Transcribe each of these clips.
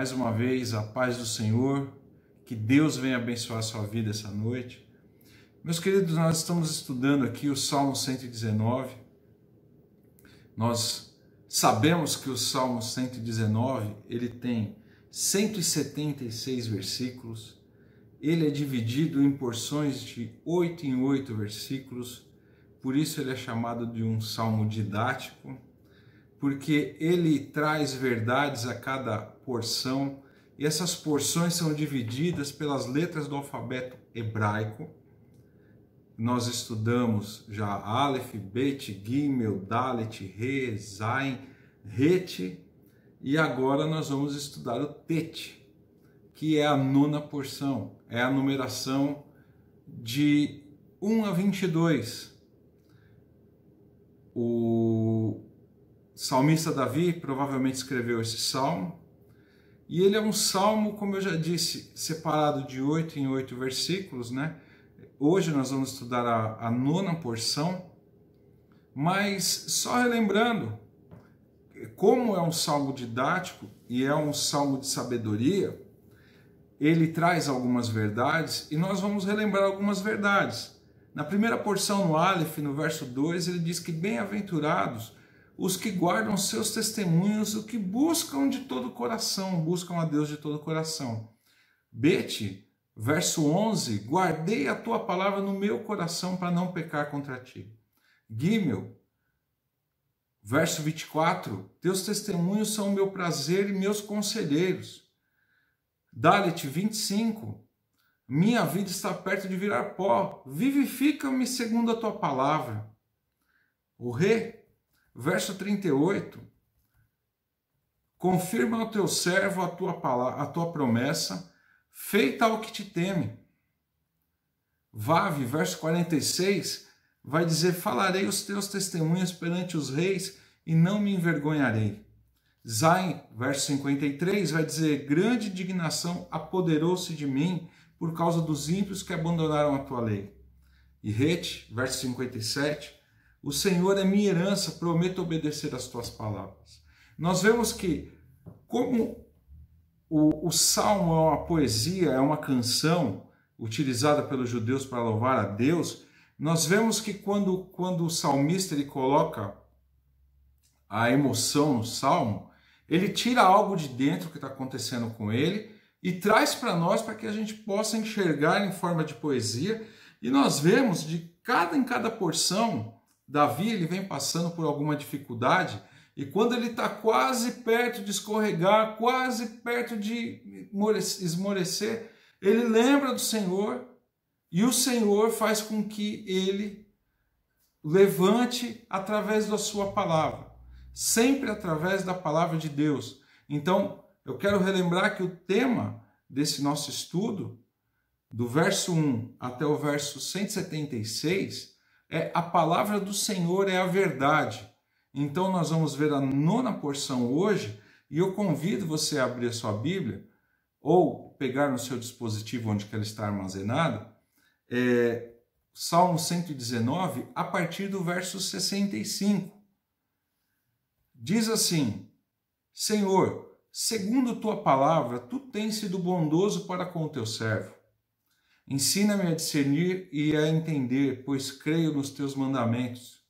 Mais uma vez, a paz do Senhor, que Deus venha abençoar a sua vida essa noite. Meus queridos, nós estamos estudando aqui o Salmo 119. Nós sabemos que o Salmo 119, ele tem 176 versículos. Ele é dividido em porções de 8 em 8 versículos. Por isso ele é chamado de um salmo didático, porque ele traz verdades a cada porção, e essas porções são divididas pelas letras do alfabeto hebraico. Nós estudamos já Aleph, Bet, Gimel, Dalet, Re, Zain, Het, e agora nós vamos estudar o Tet, que é a 9ª porção, é a numeração de 1 a 22. O salmista Davi provavelmente escreveu esse salmo, e ele é um salmo, como eu já disse, separado de 8 em 8 versículos, né? Hoje nós vamos estudar a 9ª porção, mas só relembrando, como é um salmo didático e é um salmo de sabedoria, ele traz algumas verdades e nós vamos relembrar algumas verdades. Na primeira porção, no Aleph, no verso 2, ele diz que bem-aventurados os que guardam seus testemunhos, os que buscam de todo o coração, buscam a Deus de todo o coração. Bet, verso 11, guardei a tua palavra no meu coração para não pecar contra ti. Gimel, verso 24, teus testemunhos são o meu prazer e meus conselheiros. Dalet, 25, minha vida está perto de virar pó, vivifica-me segundo a tua palavra. O Re, verso 38, confirma ao teu servo a tua promessa, feita ao que te teme. Vav, verso 46, vai dizer, falarei os teus testemunhos perante os reis e não me envergonharei. Zain, verso 53, vai dizer, grande indignação apoderou-se de mim por causa dos ímpios que abandonaram a tua lei. E Het, verso 57, o Senhor é minha herança, prometo obedecer às tuas palavras. Nós vemos que, como o salmo é uma poesia, é uma canção utilizada pelos judeus para louvar a Deus, nós vemos que quando o salmista ele coloca a emoção no salmo, ele tira algo de dentro que está acontecendo com ele e traz para nós para que a gente possa enxergar em forma de poesia. E nós vemos em cada porção, Davi ele vem passando por alguma dificuldade, e quando ele está quase perto de escorregar, quase perto de esmorecer, ele lembra do Senhor, e o Senhor faz com que ele levante através da sua palavra, sempre através da palavra de Deus. Então, eu quero relembrar que o tema desse nosso estudo, do verso 1 até o verso 176, é a palavra do Senhor é a verdade. Então nós vamos ver a 9ª porção hoje, e eu convido você a abrir a sua Bíblia, ou pegar no seu dispositivo onde ela está armazenada, Salmo 119, a partir do verso 65. Diz assim, Senhor, segundo tua palavra, tu tens sido bondoso para com o teu servo. Ensina-me a discernir e a entender, pois creio nos teus mandamentos.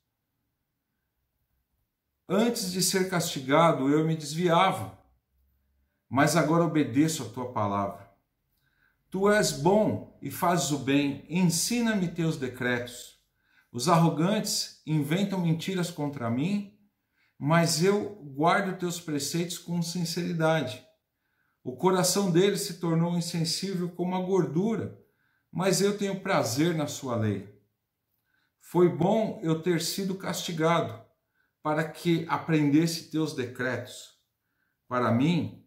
Antes de ser castigado, eu me desviava, mas agora obedeço a tua palavra. Tu és bom e fazes o bem, ensina-me teus decretos. Os arrogantes inventam mentiras contra mim, mas eu guardo teus preceitos com sinceridade. O coração deles se tornou insensível como a gordura, mas eu tenho prazer na sua lei. Foi bom eu ter sido castigado, para que aprendesse teus decretos. Para mim,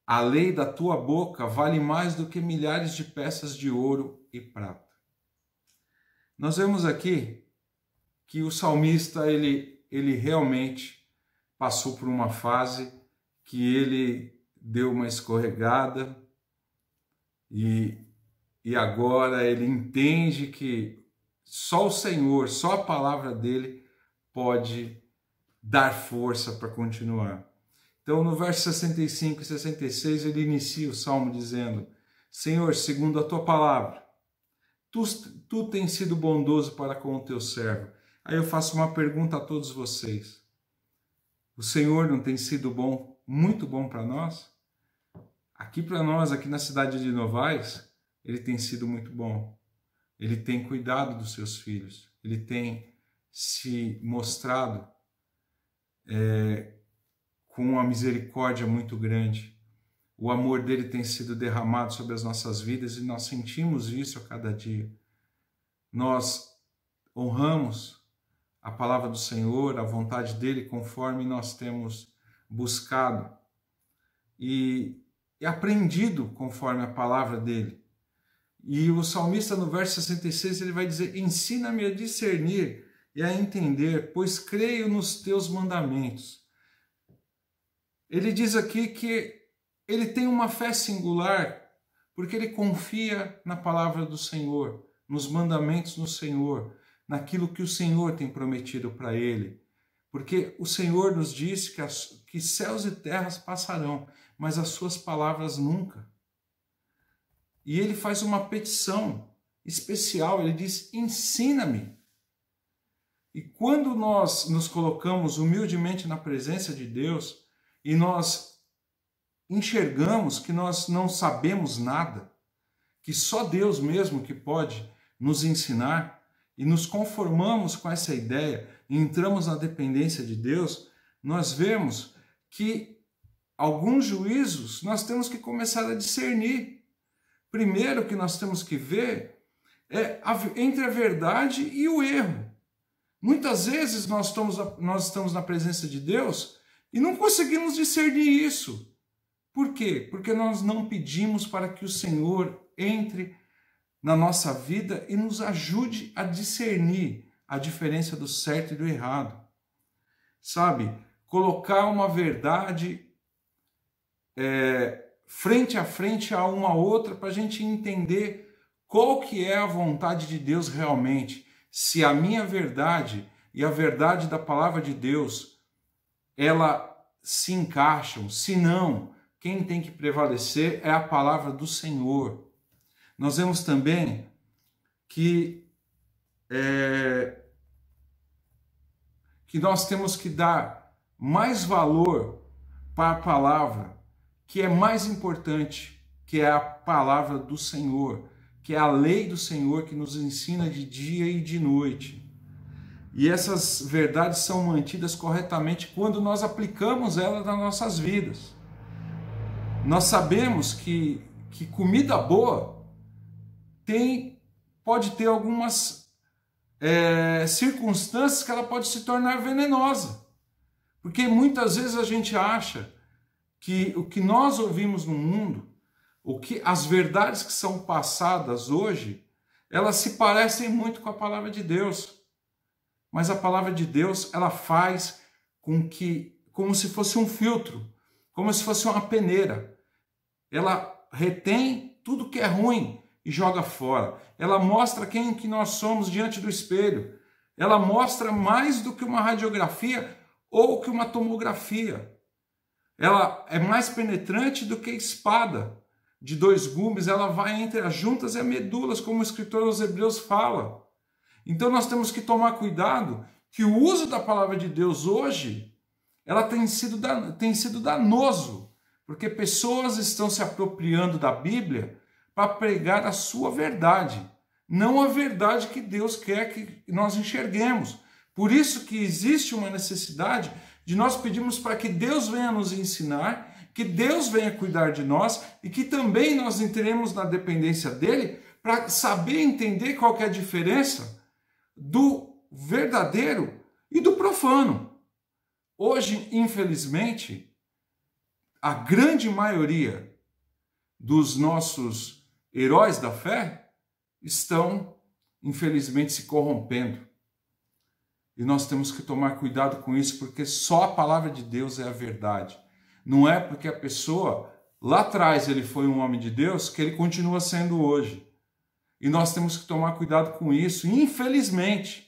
a lei da tua boca vale mais do que milhares de peças de ouro e prata. Nós vemos aqui que o salmista, ele realmente passou por uma fase que ele deu uma escorregada e agora ele entende que só o Senhor, só a palavra dele pode dar força para continuar. Então, no verso 65 e 66, ele inicia o salmo dizendo: Senhor, segundo a tua palavra, tu tens sido bondoso para com o teu servo. Aí eu faço uma pergunta a todos vocês. O Senhor não tem sido bom, muito bom para nós? Aqui para nós, aqui na cidade de Novaes, ele tem sido muito bom. Ele tem cuidado dos seus filhos. Ele tem se mostrado com uma misericórdia muito grande. O amor dele tem sido derramado sobre as nossas vidas e nós sentimos isso a cada dia. Nós honramos a palavra do Senhor, a vontade dele, conforme nós temos buscado e aprendido conforme a palavra dele. E o salmista, no verso 66, ele vai dizer: ensina-me a discernir e a entender, pois creio nos teus mandamentos. Ele diz aqui que ele tem uma fé singular, porque ele confia na palavra do Senhor, nos mandamentos do Senhor, naquilo que o Senhor tem prometido para ele. Porque o Senhor nos disse que céus e terras passarão, mas as suas palavras nunca. E ele faz uma petição especial, ele diz: ensina-me. E quando nós nos colocamos humildemente na presença de Deus, e nós enxergamos que nós não sabemos nada, que só Deus mesmo que pode nos ensinar, e nos conformamos com essa ideia e entramos na dependência de Deus, nós vemos que alguns juízos nós temos que começar a discernir. Primeiro que nós temos que ver é entre a verdade e o erro. Muitas vezes nós estamos na presença de Deus e não conseguimos discernir isso. Por quê? Porque nós não pedimos para que o Senhor entre na nossa vida e nos ajude a discernir a diferença do certo e do errado. Sabe? Colocar uma verdade frente a frente a uma outra para a gente entender qual que é a vontade de Deus realmente. Se a minha verdade e a verdade da palavra de Deus ela se encaixam, se não, quem tem que prevalecer é a palavra do Senhor. Nós vemos também que nós temos que dar mais valor para a palavra, que é mais importante, que é a palavra do Senhor, que é a lei do Senhor que nos ensina de dia e de noite. E essas verdades são mantidas corretamente quando nós aplicamos elas nas nossas vidas. Nós sabemos que comida boa pode ter algumas circunstâncias que ela pode se tornar venenosa. Porque muitas vezes a gente acha que o que nós ouvimos no mundo, as verdades que são passadas hoje, elas se parecem muito com a palavra de Deus. Mas a palavra de Deus, ela faz como se fosse um filtro, como se fosse uma peneira. Ela retém tudo que é ruim e joga fora. Ela mostra quem que nós somos diante do espelho. Ela mostra mais do que uma radiografia ou que uma tomografia. Ela é mais penetrante do que espada de dois gumes. Ela vai entre as juntas e as medulas, como o escritor aos Hebreus fala. Então nós temos que tomar cuidado que o uso da palavra de Deus hoje, ela tem sido danoso, porque pessoas estão se apropriando da Bíblia para pregar a sua verdade, não a verdade que Deus quer que nós enxerguemos. Por isso que existe uma necessidade de nós pedirmos para que Deus venha nos ensinar, que Deus venha cuidar de nós e que também nós entremos na dependência dele para saber entender qual que é a diferença do verdadeiro e do profano. Hoje, infelizmente, a grande maioria dos nossos heróis da fé estão, infelizmente, se corrompendo. E nós temos que tomar cuidado com isso, porque só a palavra de Deus é a verdade. Não é porque a pessoa, lá atrás, ele foi um homem de Deus, que ele continua sendo hoje. E nós temos que tomar cuidado com isso, infelizmente.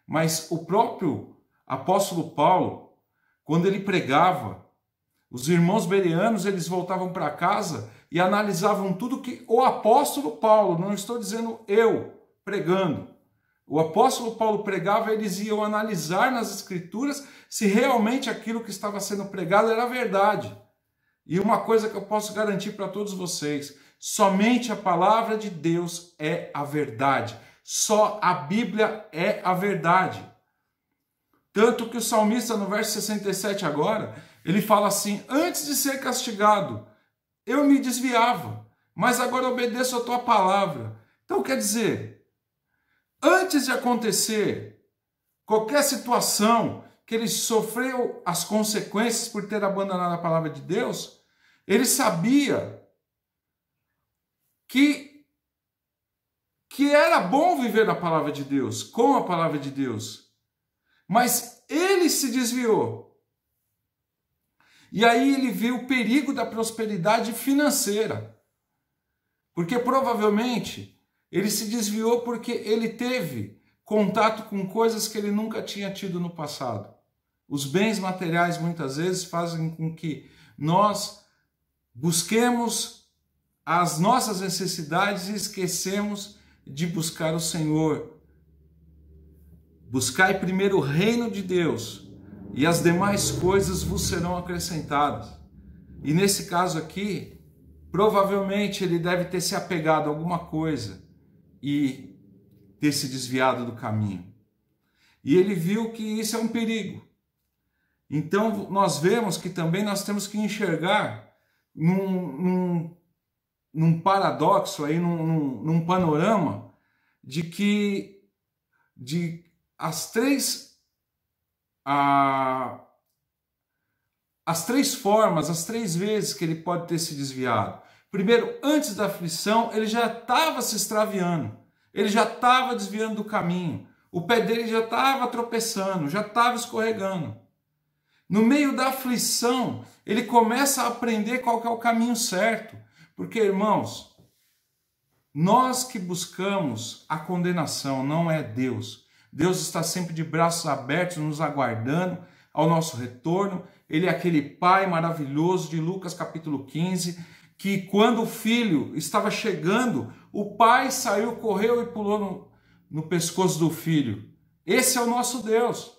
Mas o próprio apóstolo Paulo, quando ele pregava Os irmãos bereanos, eles voltavam para casa e analisavam tudo que o apóstolo Paulo, não estou dizendo eu pregando, o apóstolo Paulo pregava, eles iam analisar nas escrituras se realmente aquilo que estava sendo pregado era verdade. E uma coisa que eu posso garantir para todos vocês, somente a palavra de Deus é a verdade. Só a Bíblia é a verdade. Tanto que o salmista, no verso 67 agora, ele fala assim: antes de ser castigado, eu me desviava, mas agora obedeço a tua palavra. Então quer dizer, antes de acontecer qualquer situação que ele sofreu as consequências por ter abandonado a palavra de Deus, ele sabia que era bom viver na palavra de Deus, com a palavra de Deus. Mas ele se desviou. E aí ele viu o perigo da prosperidade financeira. Porque provavelmente ele se desviou porque ele teve contato com coisas que ele nunca tinha tido no passado. Os bens materiais muitas vezes fazem com que nós busquemos as nossas necessidades e esquecemos de buscar o Senhor. Buscai primeiro o reino de Deus e as demais coisas vos serão acrescentadas. E nesse caso aqui, provavelmente ele deve ter se apegado a alguma coisa e ter se desviado do caminho. E ele viu que isso é um perigo. Então nós vemos que também nós temos que enxergar num paradoxo, aí, num panorama de que as três formas, as 3 vezes que ele pode ter se desviado. Primeiro, antes da aflição, ele já estava se extraviando, ele já estava desviando do caminho, o pé dele já estava tropeçando, já estava escorregando. No meio da aflição, ele começa a aprender qual que é o caminho certo. Porque, irmãos, nós que buscamos a condenação, não é Deus. Deus está sempre de braços abertos, nos aguardando ao nosso retorno. Ele é aquele Pai maravilhoso de Lucas capítulo 15, que quando o filho estava chegando, o pai saiu, correu e pulou no pescoço do filho. Esse é o nosso Deus.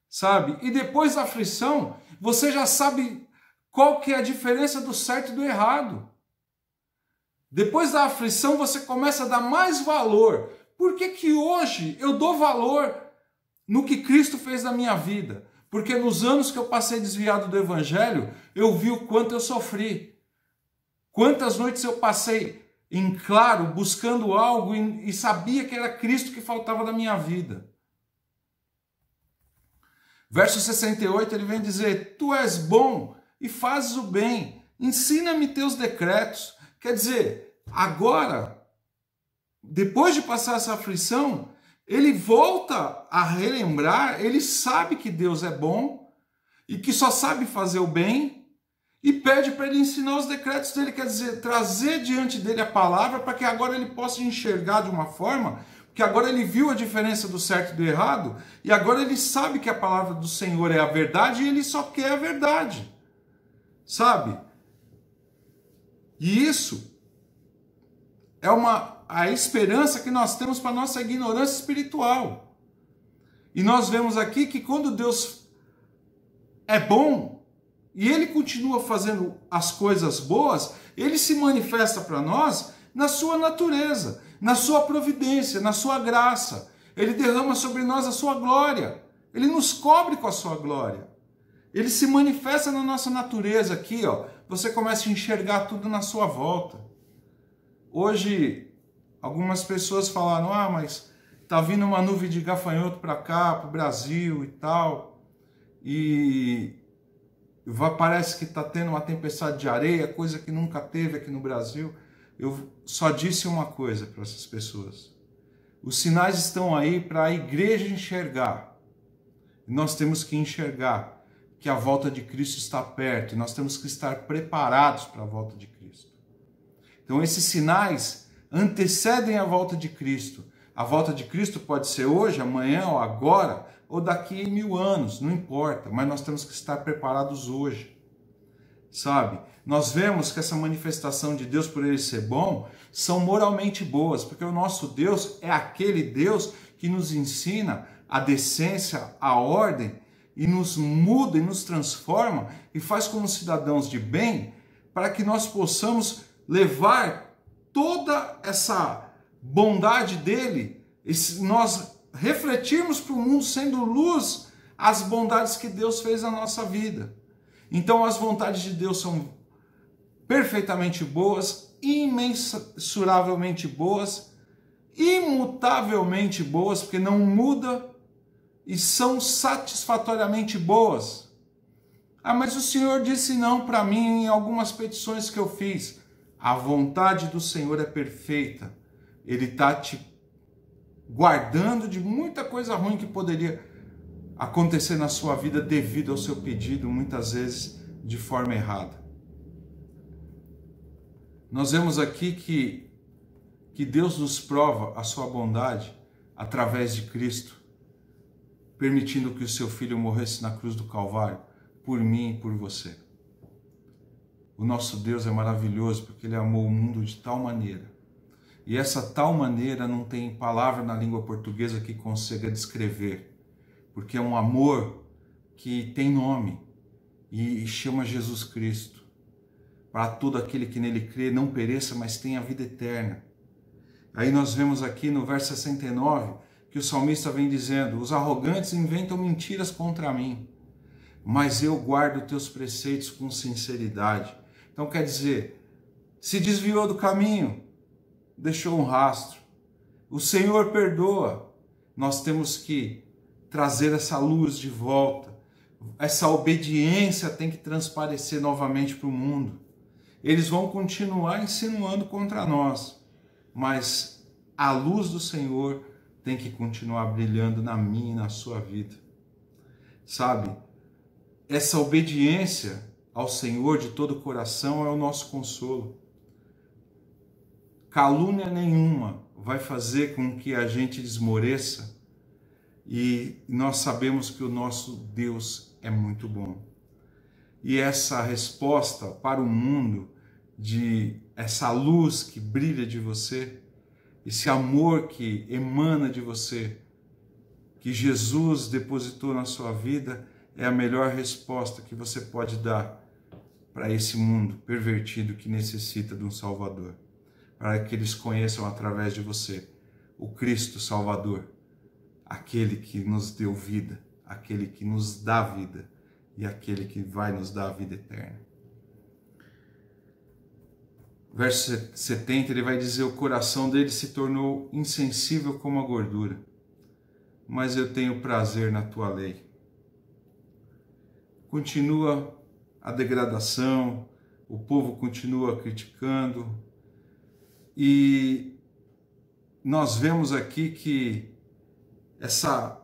Sabe? E depois da aflição, você já sabe qual que é a diferença do certo e do errado. Depois da aflição, você começa a dar mais valor. Por que hoje eu dou valor no que Cristo fez na minha vida? Porque nos anos que eu passei desviado do Evangelho, eu vi o quanto eu sofri. Quantas noites eu passei em claro, buscando algo e sabia que era Cristo que faltava na minha vida. Verso 68, ele vem dizer: tu és bom e fazes o bem, ensina-me teus decretos. Quer dizer, agora, depois de passar essa aflição, ele volta a relembrar, ele sabe que Deus é bom e que só sabe fazer o bem e pede para ele ensinar os decretos dele, quer dizer, trazer diante dele a palavra para que agora ele possa enxergar de uma forma que agora ele viu a diferença do certo e do errado, e agora ele sabe que a palavra do Senhor é a verdade e ele só quer a verdade. Sabe? E isso é a esperança que nós temos para a nossa ignorância espiritual. E nós vemos aqui que quando Deus é bom e ele continua fazendo as coisas boas, ele se manifesta para nós na sua natureza, na sua providência, na sua graça. Ele derrama sobre nós a sua glória. Ele nos cobre com a sua glória. Ele se manifesta na nossa natureza aqui, ó. Você começa a enxergar tudo na sua volta. Hoje, algumas pessoas falaram: mas tá vindo uma nuvem de gafanhoto para cá, para o Brasil e tal. E parece que está tendo uma tempestade de areia, coisa que nunca teve aqui no Brasil. Eu só disse uma coisa para essas pessoas: os sinais estão aí para a igreja enxergar. Nós temos que enxergar que a volta de Cristo está perto e nós temos que estar preparados para a volta de Cristo. Então esses sinais antecedem a volta de Cristo. A volta de Cristo pode ser hoje, amanhã ou agora, ou daqui a 1000 anos, não importa, mas nós temos que estar preparados hoje. sabe? Nós vemos que essa manifestação de Deus, por ele ser bom, são moralmente boas, porque o nosso Deus é aquele Deus que nos ensina a decência, a ordem, e nos muda e nos transforma e faz como cidadãos de bem, para que nós possamos levar toda essa bondade dele, nós refletirmos para o mundo sendo luz as bondades que Deus fez na nossa vida. Então as vontades de Deus são perfeitamente boas, imensuravelmente boas, imutavelmente boas, porque não muda, e são satisfatoriamente boas. Ah, mas o Senhor disse não para mim em algumas petições que eu fiz. A vontade do Senhor é perfeita. Ele está te guardando de muita coisa ruim que poderia acontecer na sua vida devido ao seu pedido, muitas vezes de forma errada. Nós vemos aqui que Deus nos prova a sua bondade através de Cristo, permitindo que o seu Filho morresse na cruz do Calvário, por mim e por você. O nosso Deus é maravilhoso porque Ele amou o mundo de tal maneira. E essa tal maneira não tem palavra na língua portuguesa que consiga descrever, porque é um amor que tem nome e chama Jesus Cristo. Para todo aquele que nele crê, não pereça, mas tenha a vida eterna. Aí nós vemos aqui no verso 69 que o salmista vem dizendo: os arrogantes inventam mentiras contra mim, mas eu guardo teus preceitos com sinceridade. Então quer dizer, se desviou do caminho, deixou um rastro. O Senhor perdoa. Nós temos que trazer essa luz de volta. Essa obediência tem que transparecer novamente para o mundo. Eles vão continuar insinuando contra nós, mas a luz do Senhor tem que continuar brilhando na minha e na sua vida. Sabe? Essa obediência ao Senhor de todo o coração é o nosso consolo. Calúnia nenhuma vai fazer com que a gente desmoreça, e nós sabemos que o nosso Deus é muito bom. E essa resposta para o mundo, de essa luz que brilha de você, esse amor que emana de você, que Jesus depositou na sua vida, é a melhor resposta que você pode dar para esse mundo pervertido que necessita de um Salvador, para que eles conheçam através de você o Cristo Salvador, aquele que nos deu vida, aquele que nos dá vida e aquele que vai nos dar a vida eterna. Verso 70, ele vai dizer: o coração dele se tornou insensível como a gordura, mas eu tenho prazer na tua lei. Continua a degradação, o povo continua criticando, e nós vemos aqui que essa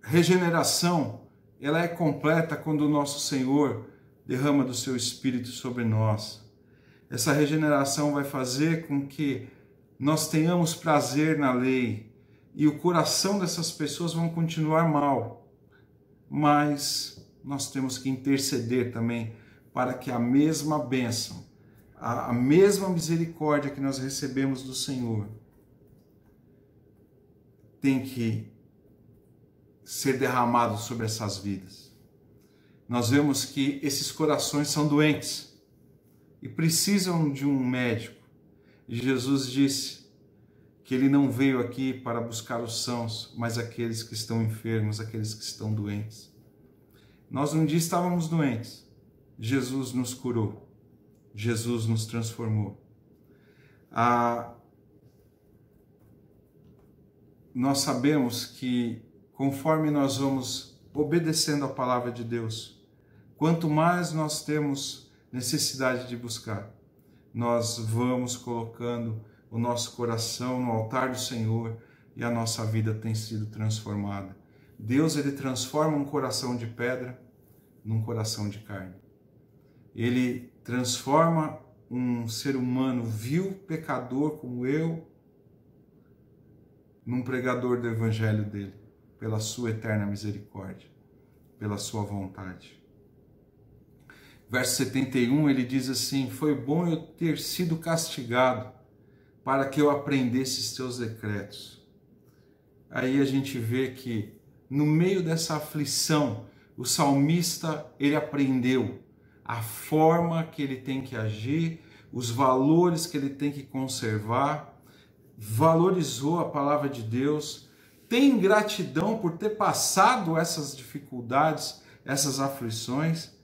regeneração, ela é completa quando o nosso Senhor derrama do seu Espírito sobre nós. Essa regeneração vai fazer com que nós tenhamos prazer na lei, e o coração dessas pessoas vão continuar mal, mas nós temos que interceder também para que a mesma bênção, a mesma misericórdia que nós recebemos do Senhor tem que ser derramado sobre essas vidas. Nós vemos que esses corações são doentes e precisam de um médico. E Jesus disse que ele não veio aqui para buscar os sãos, mas aqueles que estão enfermos, aqueles que estão doentes. Nós um dia estávamos doentes, Jesus nos curou, Jesus nos transformou. Nós sabemos que conforme nós vamos obedecendo a palavra de Deus, quanto mais nós temos necessidade de buscar, nós vamos colocando o nosso coração no altar do Senhor e a nossa vida tem sido transformada. Deus, ele transforma um coração de pedra num coração de carne. Ele transforma um ser humano vil, pecador como eu, num pregador do evangelho dele, pela sua eterna misericórdia, pela sua vontade. Verso 71, ele diz assim: foi bom eu ter sido castigado, para que eu aprendesse os teus decretos. Aí a gente vê que no meio dessa aflição, o salmista, ele aprendeu a forma que ele tem que agir, os valores que ele tem que conservar, valorizou a palavra de Deus, tem gratidão por ter passado essas dificuldades, essas aflições,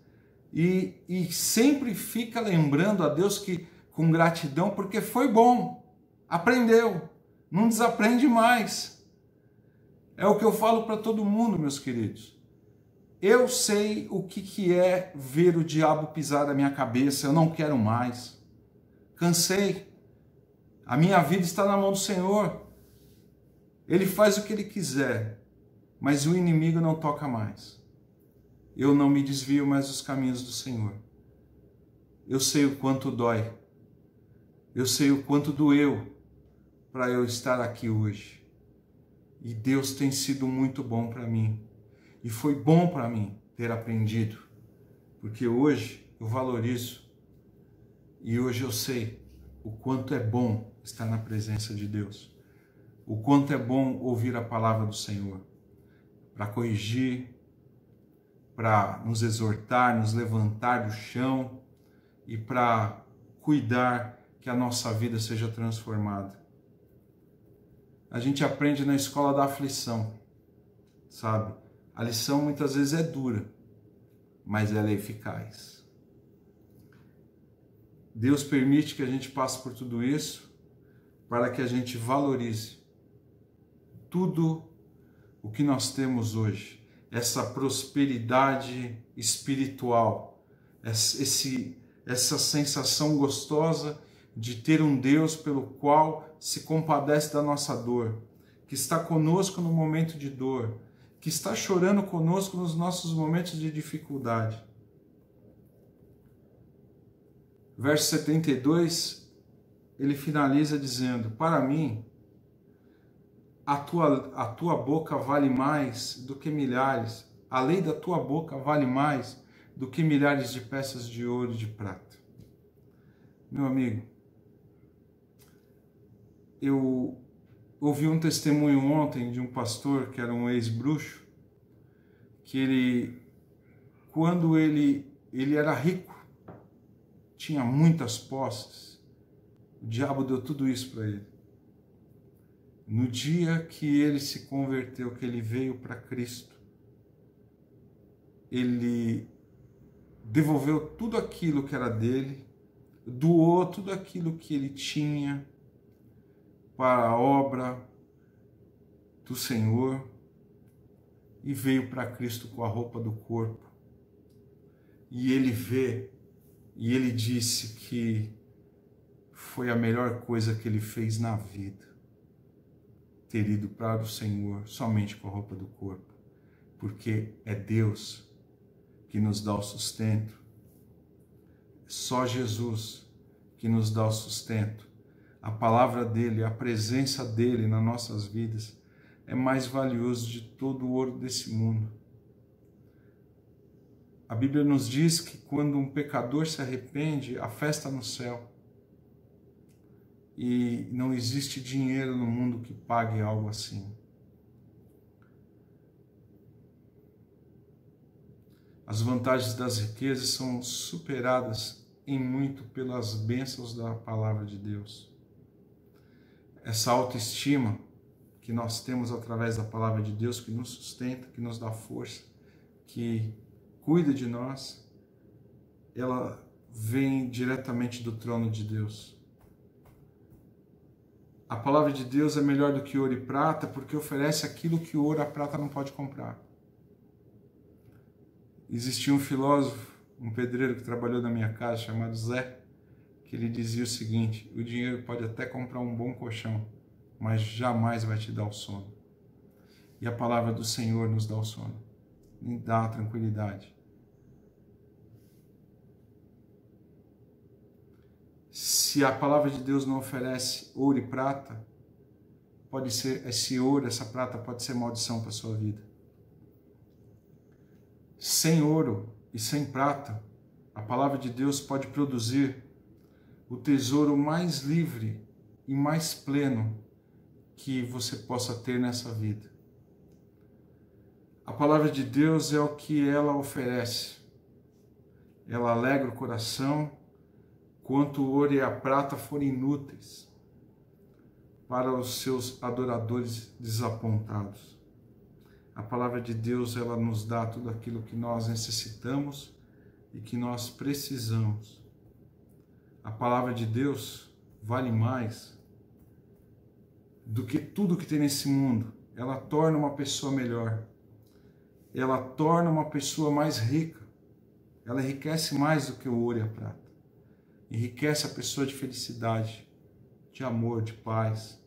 e sempre fica lembrando a Deus que com gratidão, porque foi bom, aprendeu, não desaprende mais. É o que eu falo para todo mundo, meus queridos. Eu sei o que é ver o diabo pisar na minha cabeça, eu não quero mais. Cansei. A minha vida está na mão do Senhor. Ele faz o que ele quiser, mas o inimigo não toca mais. Eu não me desvio mais dos caminhos do Senhor. Eu sei o quanto dói. Eu sei o quanto doeu para eu estar aqui hoje. E Deus tem sido muito bom para mim. E foi bom para mim ter aprendido. Porque hoje eu valorizo. E hoje eu sei o quanto é bom estar na presença de Deus. O quanto é bom ouvir a palavra do Senhor. Para corrigir, para nos exortar, nos levantar do chão e para cuidar que a nossa vida seja transformada. A gente aprende na escola da aflição, sabe? A lição muitas vezes é dura, mas ela é eficaz. Deus permite que a gente passe por tudo isso para que a gente valorize tudo o que nós temos hoje. Essa prosperidade espiritual, essa sensação gostosa de ter um Deus pelo qual se compadece da nossa dor, que está conosco no momento de dor, que está chorando conosco nos nossos momentos de dificuldade. Verso 72, ele finaliza dizendo: para mim, a tua boca vale mais do que milhares, a lei da tua boca vale mais do que milhares de peças de ouro e de prata. Meu amigo, eu ouvi um testemunho ontem de um pastor que era um ex-bruxo, que quando ele era rico, tinha muitas posses, o diabo deu tudo isso para ele. No dia que ele se converteu, que ele veio para Cristo, ele devolveu tudo aquilo que era dele, doou tudo aquilo que ele tinha para a obra do Senhor e veio para Cristo com a roupa do corpo. E ele vê, e ele disse que foi a melhor coisa que ele fez na vida, ter ido para o Senhor somente com a roupa do corpo, porque é Deus que nos dá o sustento, só Jesus que nos dá o sustento. A palavra dele, a presença dele nas nossas vidas é mais valioso de todo o ouro desse mundo. A Bíblia nos diz que quando um pecador se arrepende, há festa no céu. E não existe dinheiro no mundo que pague algo assim. As vantagens das riquezas são superadas em muito pelas bênçãos da palavra de Deus. Essa autoestima que nós temos através da palavra de Deus, que nos sustenta, que nos dá força, que cuida de nós, ela vem diretamente do trono de Deus. A palavra de Deus é melhor do que ouro e prata, porque oferece aquilo que o ouro e a prata não pode comprar. Existia um filósofo, um pedreiro que trabalhou na minha casa, chamado Zé, que ele dizia o seguinte: o dinheiro pode até comprar um bom colchão, mas jamais vai te dar o sono. E a palavra do Senhor nos dá o sono, nos dá a tranquilidade. Se a palavra de Deus não oferece ouro e prata, pode ser esse ouro, essa prata pode ser maldição para a sua vida. Sem ouro e sem prata, A palavra de Deus pode produzir o tesouro mais livre e mais pleno que você possa ter nessa vida. A palavra de Deus é o que ela oferece. Ela alegra o coração, quanto o ouro e a prata forem inúteis para os seus adoradores desapontados. A palavra de Deus, ela nos dá tudo aquilo que nós necessitamos e que nós precisamos. A palavra de Deus vale mais do que tudo que tem nesse mundo. Ela torna uma pessoa melhor. Ela torna uma pessoa mais rica. Ela enriquece mais do que o ouro e a prata. Enriquece a pessoa de felicidade, de amor, de paz.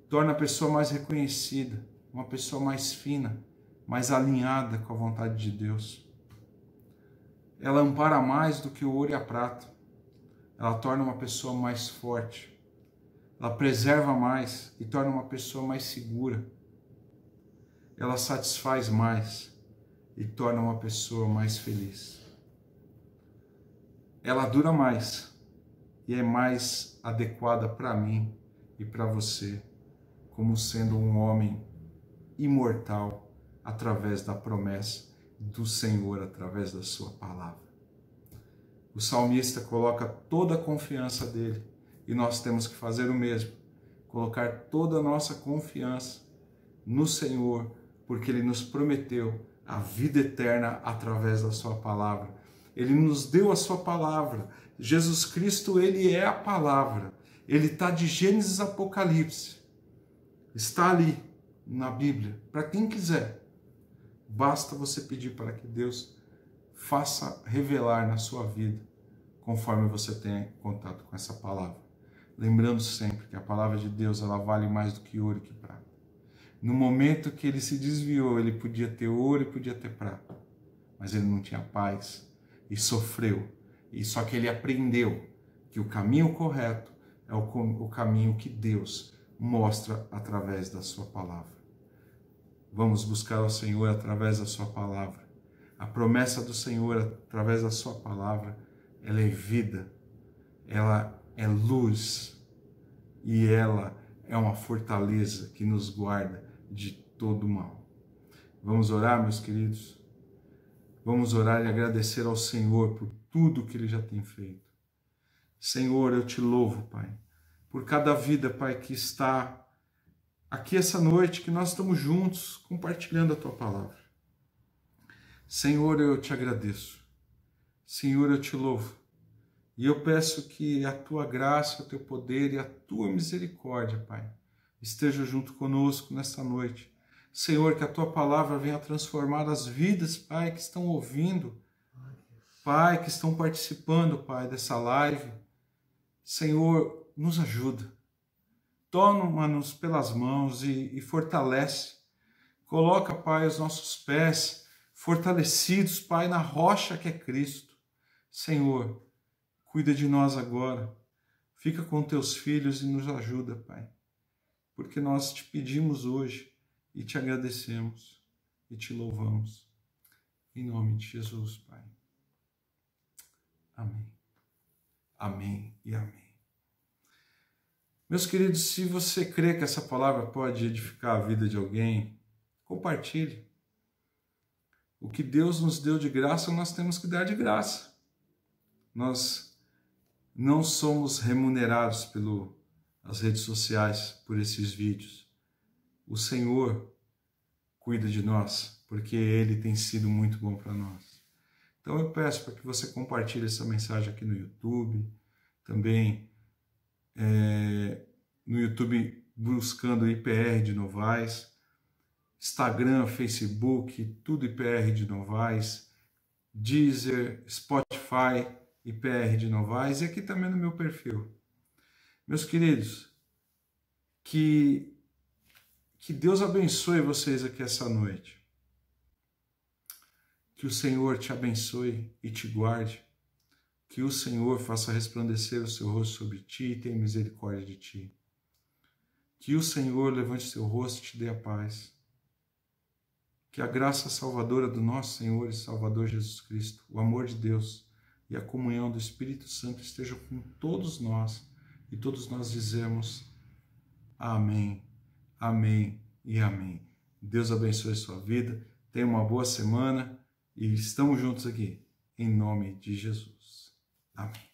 Torna a pessoa mais reconhecida, uma pessoa mais fina, mais alinhada com a vontade de Deus. Ela ampara mais do que o ouro e a prata. Ela torna uma pessoa mais forte. Ela preserva mais e torna uma pessoa mais segura. Ela satisfaz mais e torna uma pessoa mais feliz. Ela dura mais e é mais adequada para mim e para você, como sendo um homem imortal através da promessa do Senhor, através da sua palavra. O salmista coloca toda a confiança dele e nós temos que fazer o mesmo, colocar toda a nossa confiança no Senhor, porque Ele nos prometeu a vida eterna através da sua palavra. Ele nos deu a sua palavra. Jesus Cristo, Ele é a palavra. Ele está de Gênesis a Apocalipse. Está ali na Bíblia, para quem quiser. Basta você pedir para que Deus faça revelar na sua vida, conforme você tenha contato com essa palavra. Lembrando sempre que a palavra de Deus, ela vale mais do que ouro e que prata. No momento que ele se desviou, ele podia ter ouro e podia ter prata, mas ele não tinha paz e sofreu. E só que ele aprendeu que o caminho correto é o caminho que Deus mostra através da sua palavra. Vamos buscar o Senhor através da sua palavra. A promessa do Senhor através da sua palavra, ela é vida, ela é luz e ela é uma fortaleza que nos guarda de todo mal. Vamos orar, meus queridos? Vamos orar e agradecer ao Senhor por tudo que Ele já tem feito. Senhor, eu te louvo, Pai, por cada vida, Pai, que está aqui essa noite, que nós estamos juntos compartilhando a Tua palavra. Senhor, eu te agradeço. Senhor, eu te louvo. E eu peço que a Tua graça, o Teu poder e a Tua misericórdia, Pai, esteja junto conosco nesta noite. Senhor, que a Tua palavra venha transformar as vidas, Pai, que estão ouvindo, Pai, que estão participando, Pai, dessa live. Senhor, nos ajuda. Toma-nos pelas mãos e fortalece. Coloca, Pai, os nossos pés fortalecidos, Pai, na rocha que é Cristo. Senhor, cuida de nós agora. Fica com teus filhos e nos ajuda, Pai. Porque nós te pedimos hoje e te agradecemos e te louvamos. Em nome de Jesus, Pai. Amém. Amém e amém. Meus queridos, se você crê que essa palavra pode edificar a vida de alguém, compartilhe. O que Deus nos deu de graça, nós temos que dar de graça. Nós não somos remunerados pelas redes sociais por esses vídeos. O Senhor cuida de nós, porque Ele tem sido muito bom para nós. Então eu peço para que você compartilhe essa mensagem aqui no YouTube, também no YouTube buscando IPR de Novaes, Instagram, Facebook, tudo IPR de Novaes, Deezer, Spotify, IPR de Novaes, e aqui também no meu perfil. Meus queridos, que Deus abençoe vocês aqui essa noite. Que o Senhor te abençoe e te guarde. Que o Senhor faça resplandecer o seu rosto sobre ti e tenha misericórdia de ti. Que o Senhor levante o seu rosto e te dê a paz. Que a graça salvadora do nosso Senhor e Salvador Jesus Cristo, o amor de Deus, e a comunhão do Espírito Santo esteja com todos nós, e todos nós dizemos amém, amém e amém. Deus abençoe a sua vida, tenha uma boa semana e estamos juntos aqui, em nome de Jesus. Amém.